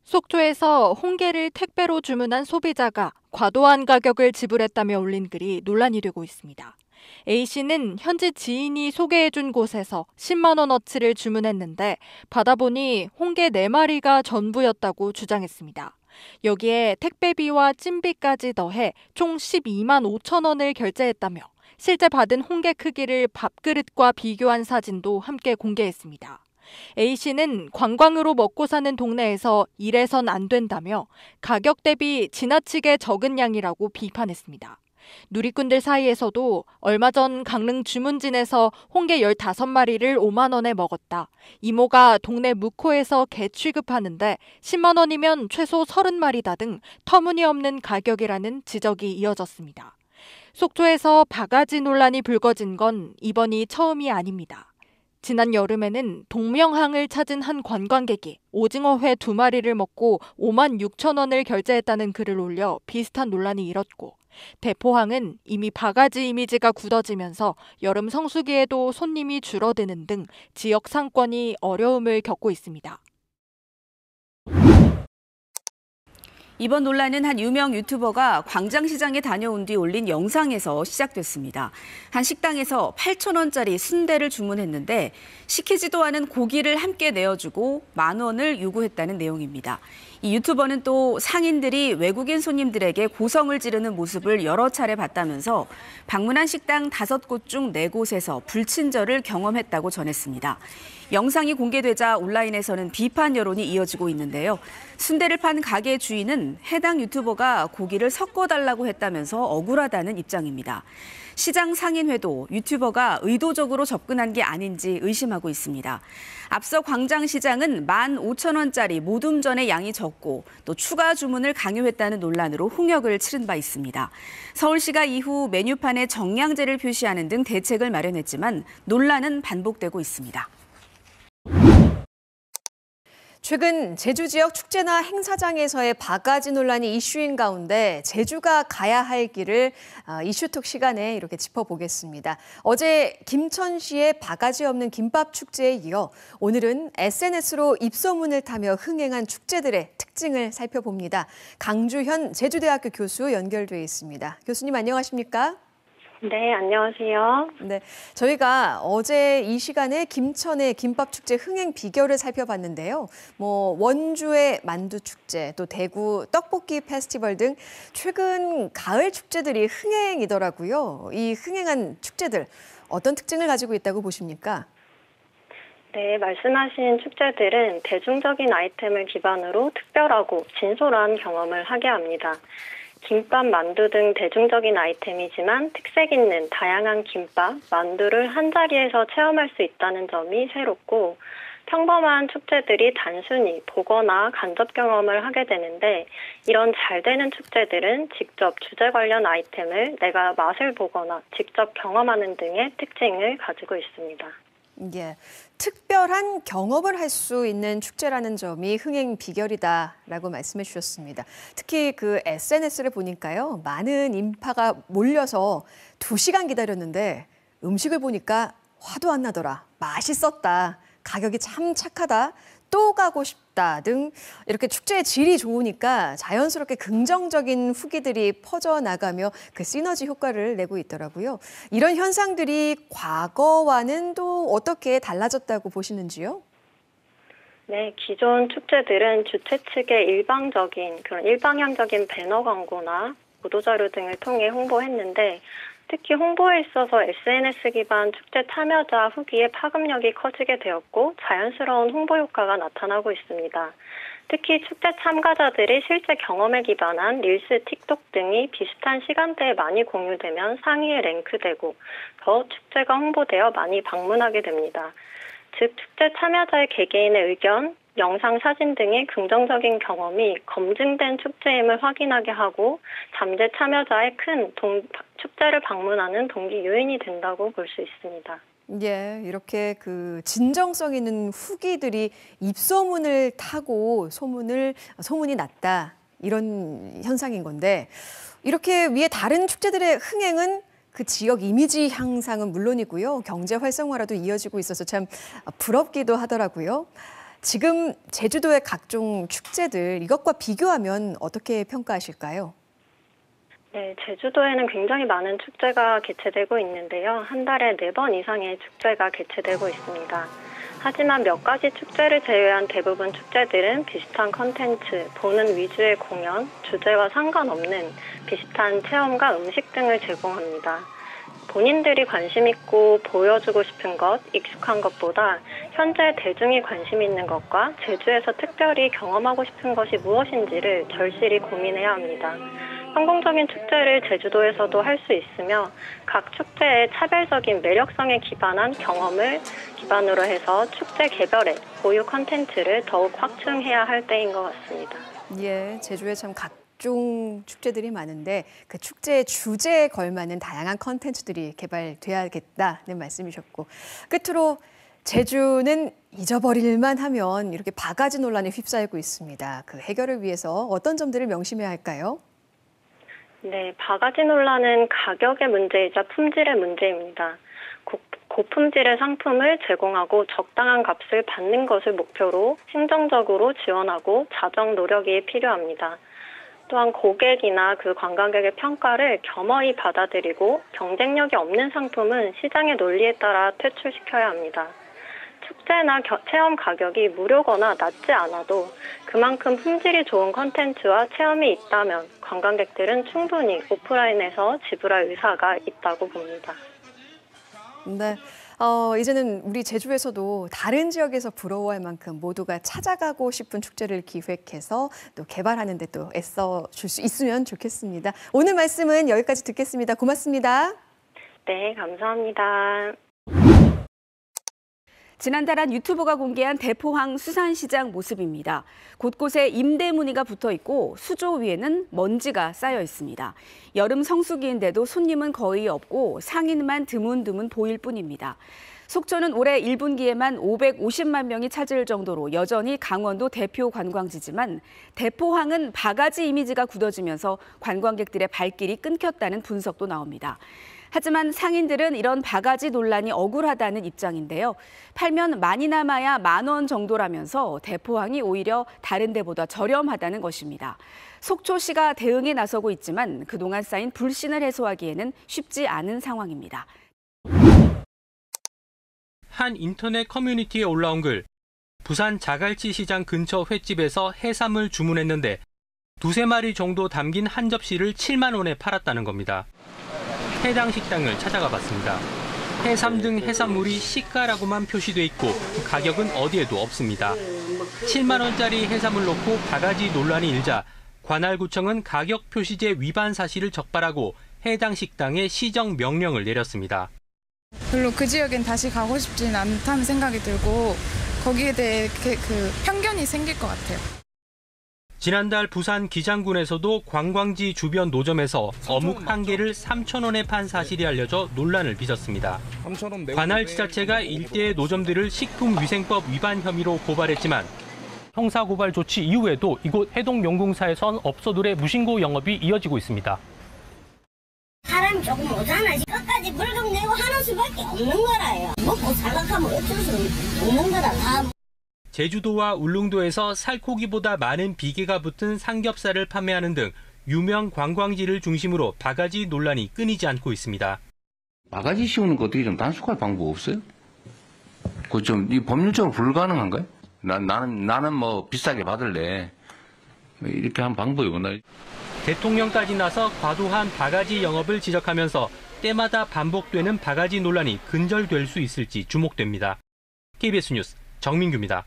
속초에서 홍게를 택배로 주문한 소비자가 과도한 가격을 지불했다며 올린 글이 논란이 되고 있습니다. A씨는 현지 지인이 소개해준 곳에서 10만 원어치를 주문했는데 받아보니 홍게 4마리가 전부였다고 주장했습니다. 여기에 택배비와 찜비까지 더해 총 12만 5천 원을 결제했다며 실제 받은 홍게 크기를 밥그릇과 비교한 사진도 함께 공개했습니다. A씨는 관광으로 먹고 사는 동네에서 이래선 안 된다며 가격 대비 지나치게 적은 양이라고 비판했습니다. 누리꾼들 사이에서도 얼마 전 강릉 주문진에서 홍게 15마리를 5만 원에 먹었다. 이모가 동네 묵호에서 게 취급하는데 10만 원이면 최소 30마리다 등 터무니없는 가격이라는 지적이 이어졌습니다. 속초에서 바가지 논란이 불거진 건 이번이 처음이 아닙니다. 지난 여름에는 동명항을 찾은 한 관광객이 오징어회 2마리를 먹고 5만 6천 원을 결제했다는 글을 올려 비슷한 논란이 일었고, 대포항은 이미 바가지 이미지가 굳어지면서 여름 성수기에도 손님이 줄어드는 등 지역 상권이 어려움을 겪고 있습니다. 이번 논란은 한 유명 유튜버가 광장시장에 다녀온 뒤 올린 영상에서 시작됐습니다. 한 식당에서 8,000원짜리 순대를 주문했는데 시키지도 않은 고기를 함께 내어주고 10,000원을 요구했다는 내용입니다. 이 유튜버는 또 상인들이 외국인 손님들에게 고성을 지르는 모습을 여러 차례 봤다면서 방문한 식당 5곳 중 4곳에서 불친절을 경험했다고 전했습니다. 영상이 공개되자 온라인에서는 비판 여론이 이어지고 있는데요. 순대를 판 가게 주인은 해당 유튜버가 고기를 섞어달라고 했다면서 억울하다는 입장입니다. 시장 상인회도 유튜버가 의도적으로 접근한 게 아닌지 의심하고 있습니다. 앞서 광장시장은 15,000원짜리 모둠전의 양이 적고 또 추가 주문을 강요했다는 논란으로 홍역을 치른 바 있습니다. 서울시가 이후 메뉴판에 정량제를 표시하는 등 대책을 마련했지만 논란은 반복되고 있습니다. 최근 제주 지역 축제나 행사장에서의 바가지 논란이 이슈인 가운데 제주가 가야 할 길을 이슈톡 시간에 이렇게 짚어보겠습니다. 어제 김천시의 바가지 없는 김밥 축제에 이어 오늘은 SNS로 입소문을 타며 흥행한 축제들의 특징을 살펴봅니다. 강주현 제주대학교 교수 연결돼 있습니다. 교수님 안녕하십니까? 네, 안녕하세요. 네, 저희가 어제 이 시간에 김천의 김밥축제 흥행 비결을 살펴봤는데요. 원주의 만두축제, 또 대구 떡볶이 페스티벌 등 최근 가을 축제들이 흥행이더라고요. 이 흥행한 축제들, 어떤 특징을 가지고 있다고 보십니까? 네, 말씀하신 축제들은 대중적인 아이템을 기반으로 특별하고 진솔한 경험을 하게 합니다. 김밥, 만두 등 대중적인 아이템이지만 특색 있는 다양한 김밥, 만두를 한자리에서 체험할 수 있다는 점이 새롭고 평범한 축제들이 단순히 보거나 간접 경험을 하게 되는데 이런 잘 되는 축제들은 직접 주제 관련 아이템을 내가 맛을 보거나 직접 경험하는 등의 특징을 가지고 있습니다. 예, 특별한 경험을 할 수 있는 축제라는 점이 흥행 비결이다라고 말씀해 주셨습니다. 특히 그 SNS를 보니까요, 많은 인파가 몰려서 2시간 기다렸는데 음식을 보니까 화도 안 나더라, 맛있었다, 가격이 참 착하다, 또 가고 싶다 등 이렇게 축제의 질이 좋으니까 자연스럽게 긍정적인 후기들이 퍼져나가며 그 시너지 효과를 내고 있더라고요. 이런 현상들이 과거와는 또 어떻게 달라졌다고 보시는지요? 네, 기존 축제들은 주최 측의 일방향적인 배너 광고나 보도자료 등을 통해 홍보했는데 특히 홍보에 있어서 SNS 기반 축제 참여자 후기의 파급력이 커지게 되었고 자연스러운 홍보 효과가 나타나고 있습니다. 특히 축제 참가자들이 실제 경험에 기반한 릴스, 틱톡 등이 비슷한 시간대에 많이 공유되면 상위에 랭크되고 더 축제가 홍보되어 많이 방문하게 됩니다. 즉 축제 참여자의 개개인의 의견, 영상, 사진 등의 긍정적인 경험이 검증된 축제임을 확인하게 하고 잠재 참여자의 축제를 방문하는 동기 요인이 된다고 볼 수 있습니다. 예, 이렇게 그 진정성 있는 후기들이 입소문을 타고 소문이 났다, 이런 현상인 건데, 이렇게 위에 다른 축제들의 흥행은 그 지역 이미지 향상은 물론이고요, 경제 활성화라도 이어지고 있어서 참 부럽기도 하더라고요. 지금 제주도의 각종 축제들 이것과 비교하면 어떻게 평가하실까요? 네, 제주도에는 굉장히 많은 축제가 개최되고 있는데요. 한 달에 4번 이상의 축제가 개최되고 있습니다. 하지만 몇 가지 축제를 제외한 대부분 축제들은 비슷한 컨텐츠, 보는 위주의 공연, 주제와 상관없는 비슷한 체험과 음식 등을 제공합니다. 본인들이 관심 있고 보여주고 싶은 것, 익숙한 것보다 현재 대중이 관심 있는 것과 제주에서 특별히 경험하고 싶은 것이 무엇인지를 절실히 고민해야 합니다. 성공적인 축제를 제주도에서도 할 수 있으며 각 축제의 차별적인 매력성에 기반한 경험을 기반으로 해서 축제 개별의 고유 콘텐츠를 더욱 확충해야 할 때인 것 같습니다. 예, 제주에 참 각종 축제들이 많은데 그 축제의 주제에 걸맞는 다양한 콘텐츠들이 개발돼야겠다는 말씀이셨고, 끝으로 제주는 잊어버릴만 하면 이렇게 바가지 논란에 휩싸이고 있습니다. 그 해결을 위해서 어떤 점들을 명심해야 할까요? 네, 바가지 논란은 가격의 문제이자 품질의 문제입니다. 고품질의 상품을 제공하고 적당한 값을 받는 것을 목표로 행정적으로 지원하고 자정 노력이 필요합니다. 또한 고객이나 그 관광객의 평가를 겸허히 받아들이고 경쟁력이 없는 상품은 시장의 논리에 따라 퇴출시켜야 합니다. 축제나 체험 가격이 무료거나 낮지 않아도 그만큼 품질이 좋은 콘텐츠와 체험이 있다면 관광객들은 충분히 오프라인에서 지불할 의사가 있다고 봅니다. 네, 이제는 우리 제주에서도 다른 지역에서 부러워할 만큼 모두가 찾아가고 싶은 축제를 기획해서 또 개발하는 데 또 애써 줄 수 있으면 좋겠습니다. 오늘 말씀은 여기까지 듣겠습니다. 고맙습니다. 네, 감사합니다. 지난달 한 유튜버가 공개한 대포항 수산시장 모습입니다. 곳곳에 임대 무늬가 붙어 있고 수조 위에는 먼지가 쌓여 있습니다. 여름 성수기인데도 손님은 거의 없고 상인만 드문드문 보일 뿐입니다. 속초는 올해 1분기에만 550만 명이 찾을 정도로 여전히 강원도 대표 관광지지만 대포항은 바가지 이미지가 굳어지면서 관광객들의 발길이 끊겼다는 분석도 나옵니다. 하지만 상인들은 이런 바가지 논란이 억울하다는 입장인데요. 팔면 많이 남아야 10,000원 정도라면서 대포항이 오히려 다른 데보다 저렴하다는 것입니다. 속초시가 대응에 나서고 있지만 그동안 쌓인 불신을 해소하기에는 쉽지 않은 상황입니다. 한 인터넷 커뮤니티에 올라온 글. 부산 자갈치 시장 근처 횟집에서 해삼을 주문했는데 2-3마리 정도 담긴 한 접시를 7만 원에 팔았다는 겁니다. 해당 식당을 찾아가 봤습니다. 해삼 등 해산물이 시가라고만 표시돼 있고 가격은 어디에도 없습니다. 7만 원짜리 해삼을 놓고 바가지 논란이 일자 관할구청은 가격 표시제 위반 사실을 적발하고 해당 식당에 시정 명령을 내렸습니다. 별로 그 지역엔 다시 가고 싶지는 않다는 생각이 들고 거기에 대해 그 편견이 생길 것 같아요. 지난달 부산 기장군에서도 관광지 주변 노점에서 어묵 1개를 3,000원에 판 사실이 알려져 논란을 빚었습니다. 관할지자체가 일대의 노점들을 식품위생법 위반 혐의로 고발했지만 형사고발 조치 이후에도 이곳 해동용궁사에선 업소들의 무신고 영업이 이어지고 있습니다. 사람이 조금 오잖아요. 끝까지 물금 내고 하는 수밖에 없는 거라요. 먹고 살락하면 어쩔 수 없는 거라 다. 제주도와 울릉도에서 살코기보다 많은 비계가 붙은 삼겹살을 판매하는 등 유명 관광지를 중심으로 바가지 논란이 끊이지 않고 있습니다. 바가지 씌우는 거 어떻게 좀 단속할 방법 없어요? 그 좀 이 법률적으로 불가능한가요? 나는 뭐 비싸게 받을래. 이렇게 한 방법이 없나? 대통령까지 나서 과도한 바가지 영업을 지적하면서 때마다 반복되는 바가지 논란이 근절될 수 있을지 주목됩니다. KBS 뉴스 정민규입니다.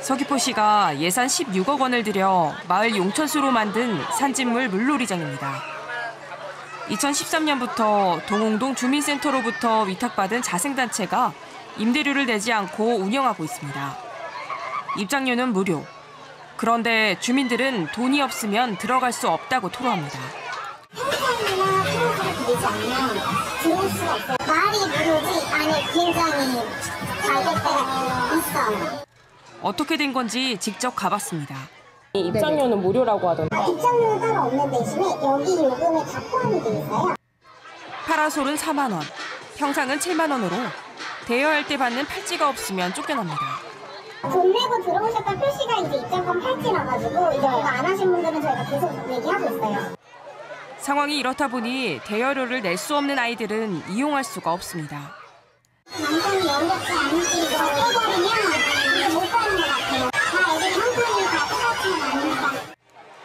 서귀포시가 예산 16억 원을 들여 마을 용천수로 만든 산진물 물놀이장입니다. 2013년부터 동홍동 주민센터로부터 위탁받은 자생단체가 임대료를 내지 않고 운영하고 있습니다. 입장료는 무료. 그런데 주민들은 돈이 없으면 들어갈 수 없다고 토로합니다. 행정이나 프로그램이 되지 않으면 들어올 수가 없어요. 말이 무료지 안에 굉장히 잘 될 때가 있어요. 어떻게 된 건지 직접 가봤습니다. 입장료는 무료라고 하던데. 입장료는 따로 없는 대신에 여기 요금에 다 포함이 돼 있어요. 파라솔은 4만 원, 평상은 7만 원으로 대여할 때 받는 팔찌가 없으면 쫓겨납니다. 돈 내고 들어오셨던 표시가 이제 입장권 팔찌라가지고 이제 이거 안 하신 분들은 저희가 계속 얘기하고 있어요. 상황이 이렇다 보니 대여료를 낼 수 없는 아이들은 이용할 수가 없습니다. 남편이 연결치 않으시고 빼버리면 이제 못 가는 것 같아요. 다 애들이 형편이 다 똑같지는 않으니까.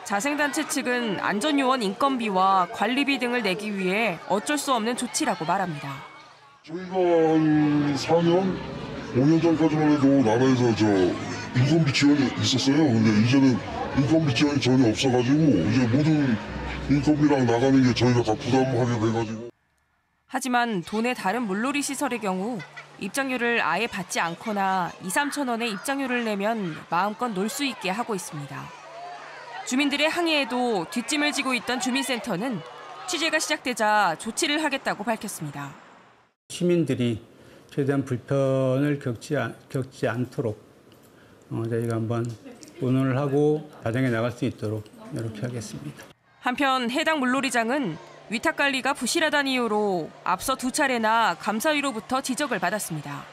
자생단체 측은 안전요원 인건비와 관리비 등을 내기 위해 어쩔 수 없는 조치라고 말합니다. 저희가 한 4년, 5년 전까지만 해도 나라에서 인건비 지원이 있었어요. 근데 이제는 인건비 지원이 전혀 없어가지고 이제 모든 인건비랑 나가는 게 저희가 다 부담하게 돼가지고. 하지만 도내 다른 물놀이 시설의 경우 입장료를 아예 받지 않거나 2, 3천 원의 입장료를 내면 마음껏 놀 수 있게 하고 있습니다. 주민들의 항의에도 뒷짐을 지고 있던 주민센터는 취재가 시작되자 조치를 하겠다고 밝혔습니다. 시민들이 최대한 불편을 겪지 않도록 저희가 한번 의논을 하고 과정에 나갈 수 있도록 이렇게 하겠습니다. 한편 해당 물놀이장은 위탁 관리가 부실하다는 이유로 앞서 2차례나 감사위로부터 지적을 받았습니다.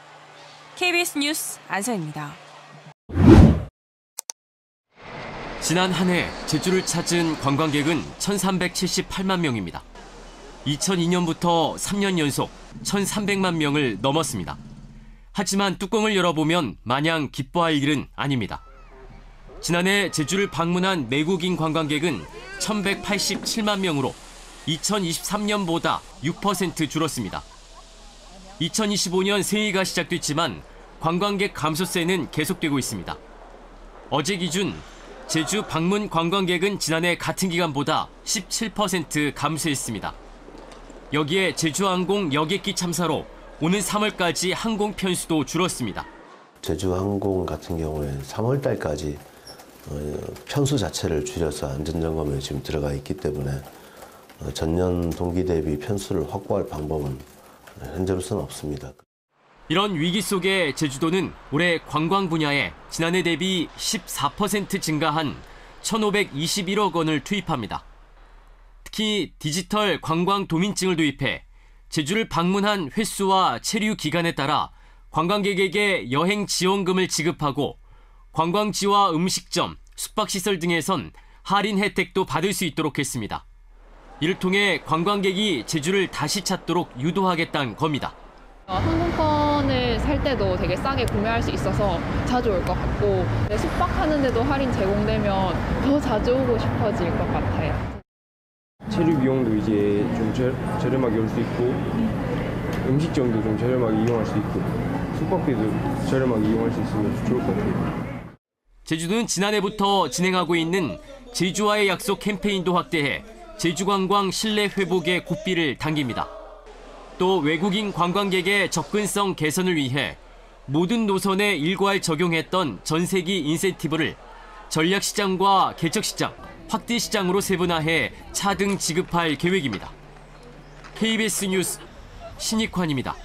KBS 뉴스 안서연입니다. 지난 한 해 제주를 찾은 관광객은 1,378만 명입니다. 2002년부터 3년 연속 1,300만 명을 넘었습니다. 하지만 뚜껑을 열어보면 마냥 기뻐할 일은 아닙니다. 지난해 제주를 방문한 내국인 관광객은 1,187만 명으로 2023년보다 6% 줄었습니다. 2025년 새해가 시작됐지만 관광객 감소세는 계속되고 있습니다. 어제 기준 제주 방문 관광객은 지난해 같은 기간보다 17% 감소했습니다. 여기에 제주항공 여객기 참사로 오는 3월까지 항공 편수도 줄었습니다. 제주항공 같은 경우에 3월 달까지 편수 자체를 줄여서 안전점검에 지금 들어가 있기 때문에 전년 동기 대비 편수를 확보할 방법은 현재로서는 없습니다. 이런 위기 속에 제주도는 올해 관광 분야에 지난해 대비 14% 증가한 1,521억 원을 투입합니다. 특히 디지털 관광 도민증을 도입해 제주를 방문한 횟수와 체류 기간에 따라 관광객에게 여행 지원금을 지급하고 관광지와 음식점, 숙박시설 등에선 할인 혜택도 받을 수 있도록 했습니다. 이를 통해 관광객이 제주를 다시 찾도록 유도하겠다는 겁니다. 항공권을 살 때도 되게 싸게 구매할 수 있어서 자주 올 것 같고 숙박하는데도 할인 제공되면 더 자주 오고 싶어질 것 같아요. 체류 비용도 이제 좀 저렴하게 올 수 있고 음식점도 좀 저렴하게 이용할 수 있고 숙박비도 저렴하게 이용할 수 있으면 좋을 것 같아요. 제주도는 지난해부터 진행하고 있는 제주와의 약속 캠페인도 확대해 제주관광 신뢰 회복에 고삐를 당깁니다. 또 외국인 관광객의 접근성 개선을 위해 모든 노선에 일괄 적용했던 전세기 인센티브를 전략시장과 개척시장, 확대시장으로 세분화해 차등 지급할 계획입니다. KBS 뉴스 신익환입니다.